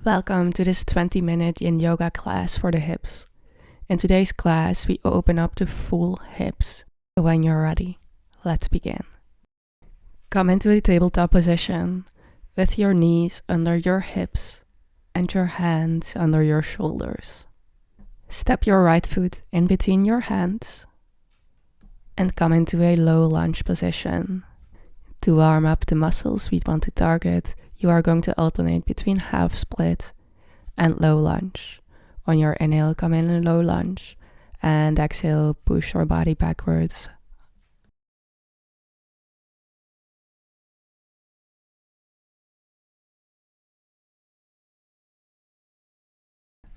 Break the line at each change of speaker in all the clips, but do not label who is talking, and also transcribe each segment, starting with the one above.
Welcome to this 20-minute yin yoga class for the hips. In today's class, we open up the full hips. So when you're ready, let's begin. Come into a tabletop position with your knees under your hips and your hands under your shoulders. Step your right foot in between your hands and come into a low lunge position. To warm up the muscles we want to target, you are going to alternate between half split and low lunge. On your inhale, come in a low lunge, and exhale, push your body backwards.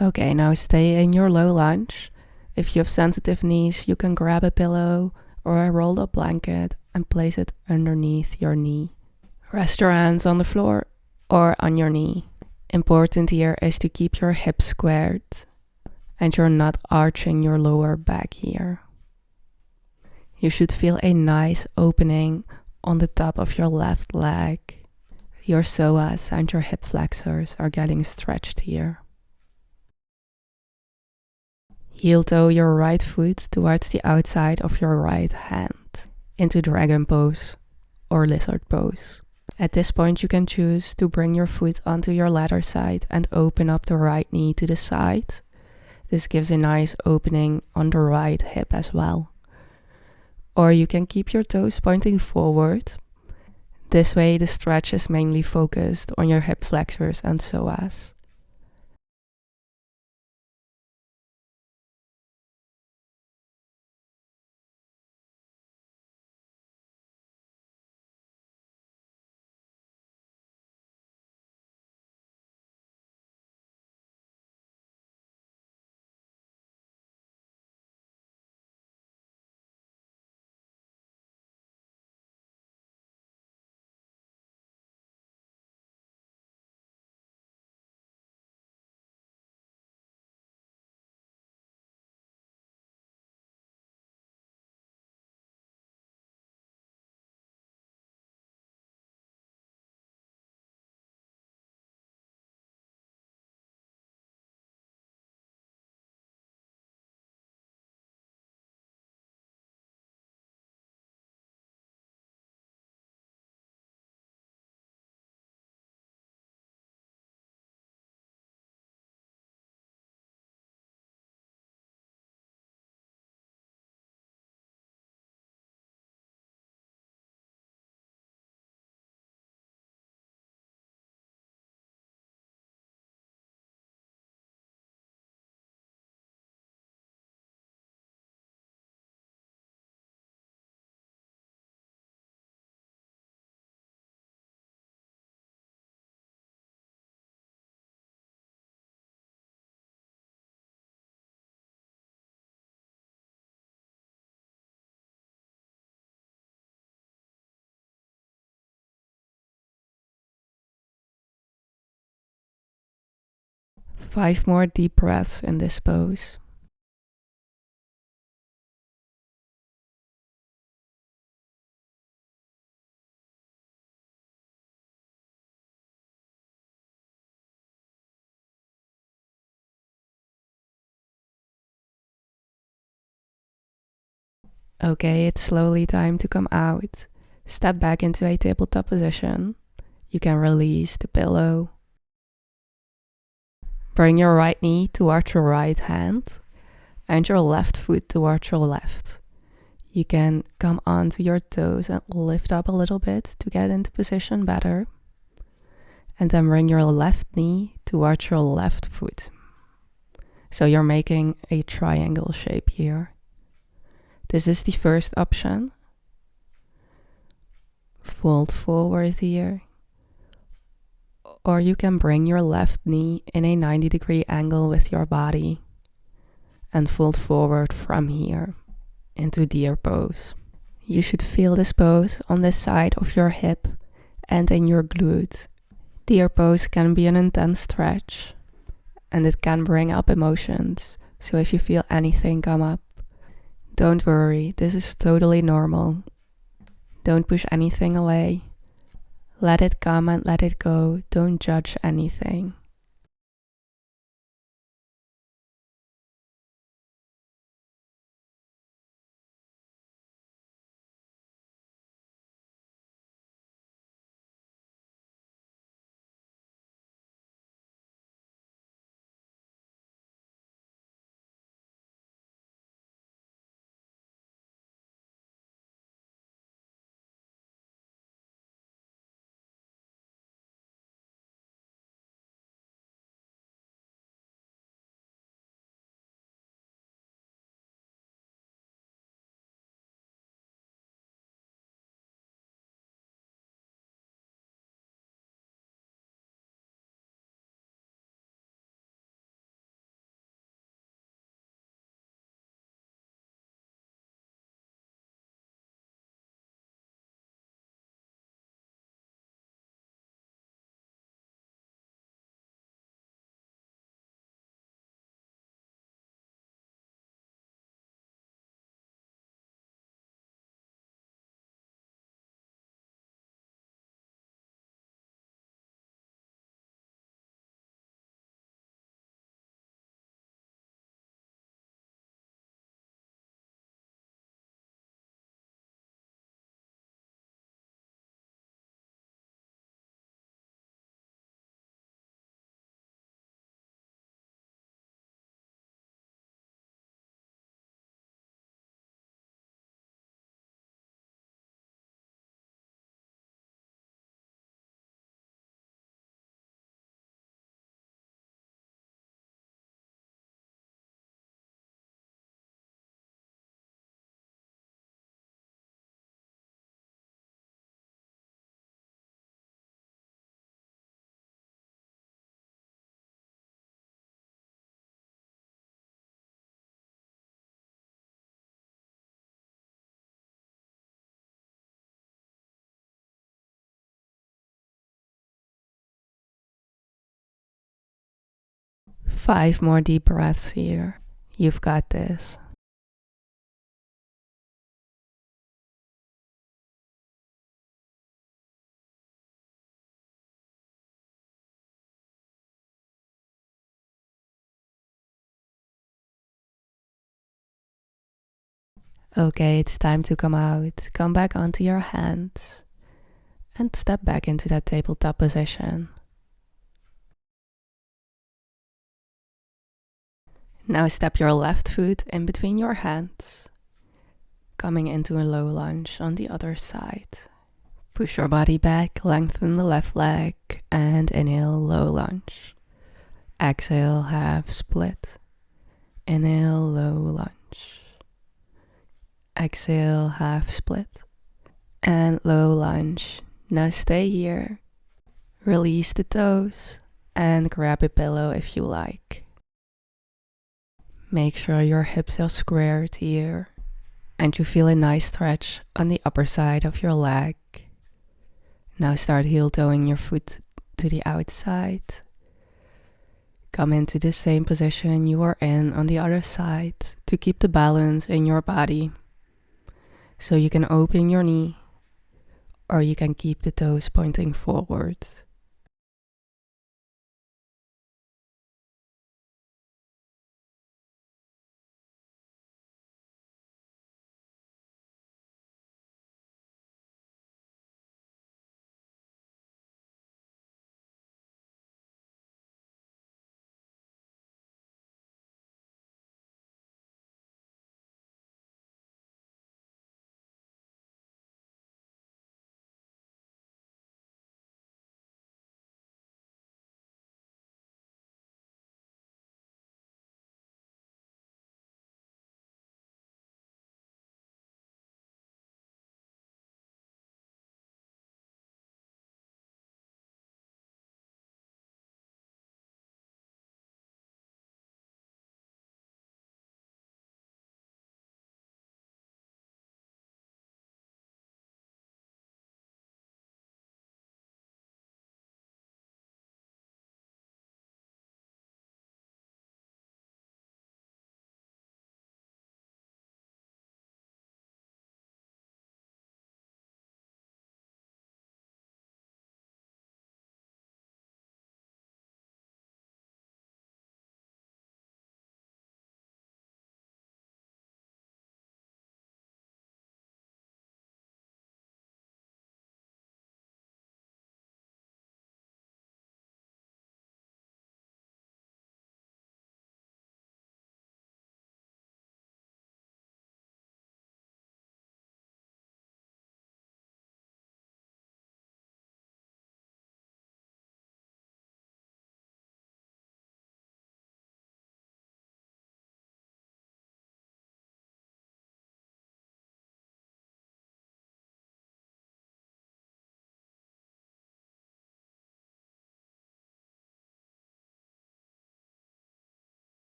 Okay, now stay in your low lunge. If you have sensitive knees, you can grab a pillow or a rolled up blanket and place it underneath your knee. Rest your hands on the floor or on your knee. Important here is to keep your hips squared and you're not arching your lower back here. You should feel a nice opening on the top of your left leg. Your psoas and your hip flexors are getting stretched here. Heel toe your right foot towards the outside of your right hand into dragon pose or lizard pose. At this point, you can choose to bring your foot onto your ladder side and open up the right knee to the side. This gives a nice opening on the right hip as well. Or you can keep your toes pointing forward. This way, the stretch is mainly focused on your hip flexors and psoas. Five more deep breaths in this pose. Okay, it's slowly time to come out. Step back into a tabletop position. You can release the pillow. Bring your right knee towards your right hand and your left foot towards your left. You can come onto your toes and lift up a little bit to get into position better. And then bring your left knee towards your left foot. So you're making a triangle shape here. This is the first option. Fold forward here. Or you can bring your left knee in a 90-degree angle with your body and fold forward from here into deer pose. You should feel this pose on this side of your hip and in your glute. Deer pose can be an intense stretch and it can bring up emotions. So if you feel anything come up, don't worry, this is totally normal. Don't push anything away. Let it come and let it go. Don't judge anything. 5 more deep breaths here. You've got this. Okay, it's time to come out. Come back onto your hands and step back into that tabletop position. Now step your left foot in between your hands, coming into a low lunge on the other side. Push your body back, lengthen the left leg, and inhale, low lunge. Exhale, half split. Inhale, low lunge. Exhale, half split. And low lunge. Now stay here. Release the toes and grab a pillow if you like. Make sure your hips are squared here and you feel a nice stretch on the upper side of your leg. Now start heel toeing your foot to the outside. Come into the same position you are in on the other side to keep the balance in your body. So you can open your knee or you can keep the toes pointing forward.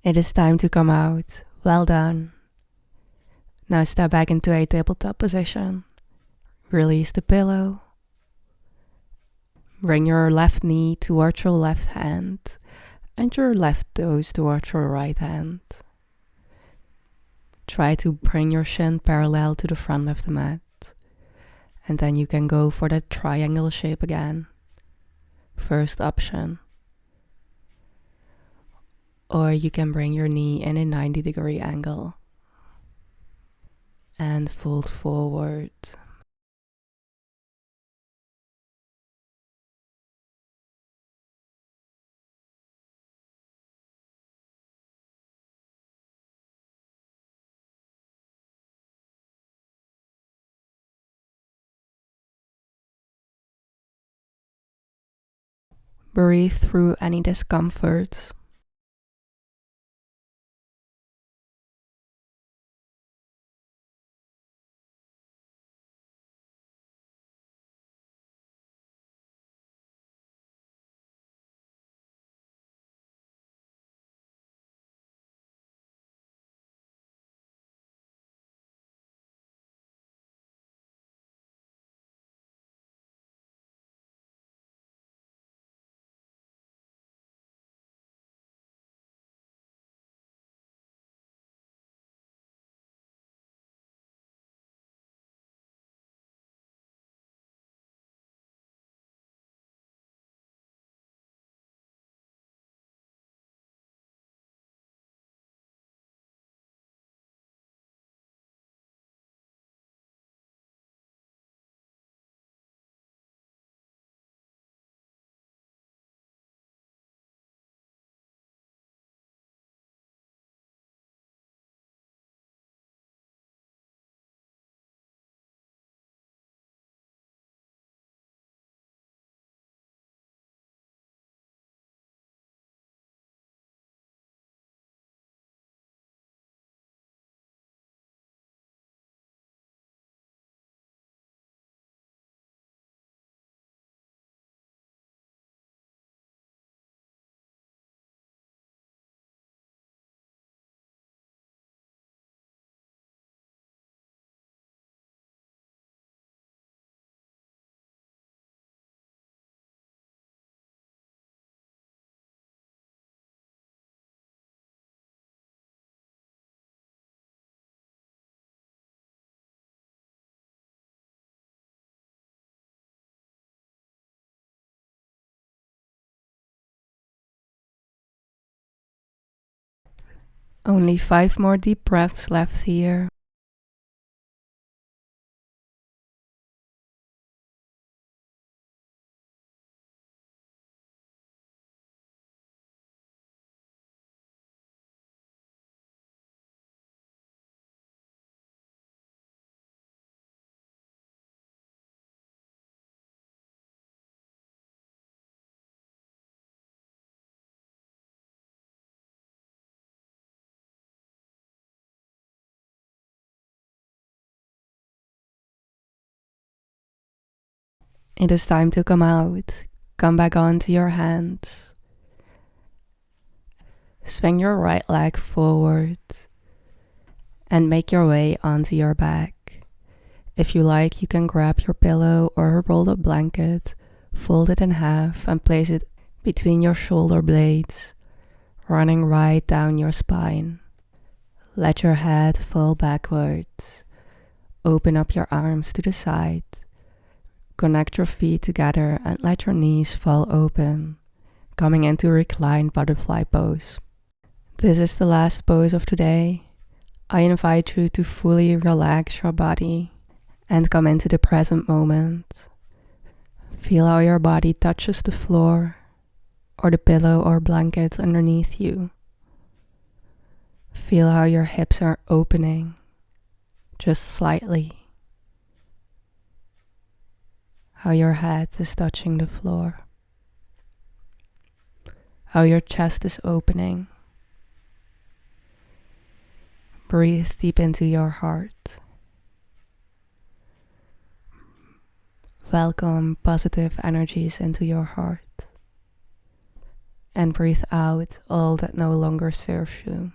It is time to come out. Well done. Now step back into a tabletop position. Release the pillow. Bring your left knee towards your left hand and your left toes towards your right hand. Try to bring your shin parallel to the front of the mat. And then you can go for that triangle shape again. First option. Or you can bring your knee in a 90-degree angle and fold forward. Breathe through any discomfort. Only 5 more deep breaths left here. It is time to come out. Come back onto your hands. Swing your right leg forward and make your way onto your back. If you like, you can grab your pillow or a rolled up blanket, fold it in half and place it between your shoulder blades, running right down your spine. Let your head fall backwards. Open up your arms to the side. Connect your feet together and let your knees fall open, coming into reclined butterfly pose. This is the last pose of today. I invite you to fully relax your body and come into the present moment. Feel how your body touches the floor or the pillow or blanket underneath you. Feel how your hips are opening just slightly. How your head is touching the floor. How your chest is opening. Breathe deep into your heart. Welcome positive energies into your heart. And breathe out all that no longer serves you.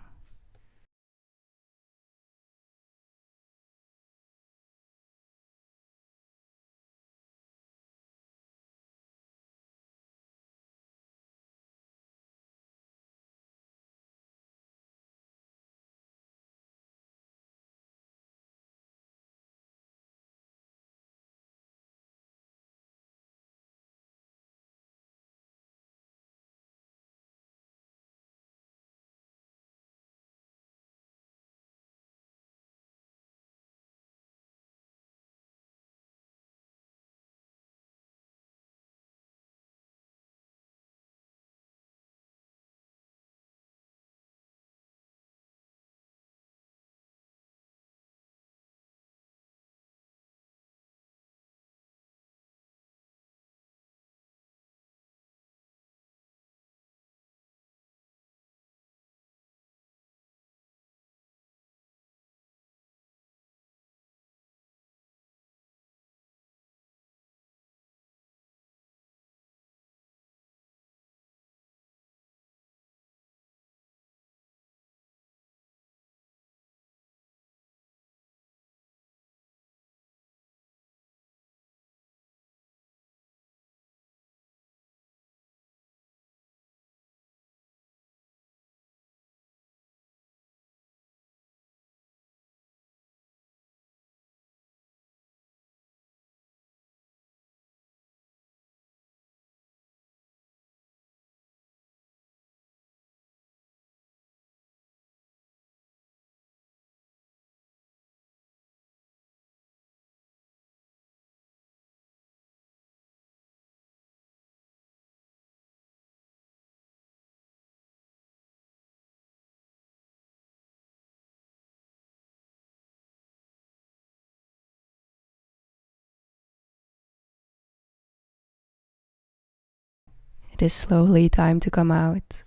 It is slowly time to come out.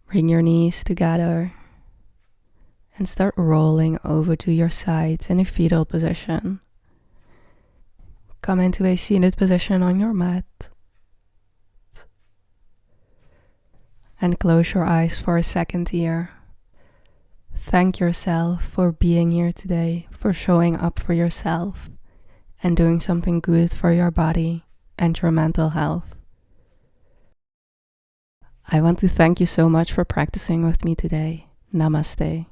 Bring your knees together and start rolling over to your sides in a fetal position. Come into a seated position on your mat. And close your eyes for a second here. Thank yourself for being here today, for showing up for yourself and doing something good for your body and your mental health. I want to thank you so much for practicing with me today. Namaste.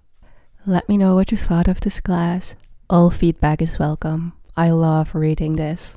Let me know what you thought of this class. All feedback is welcome. I love reading this.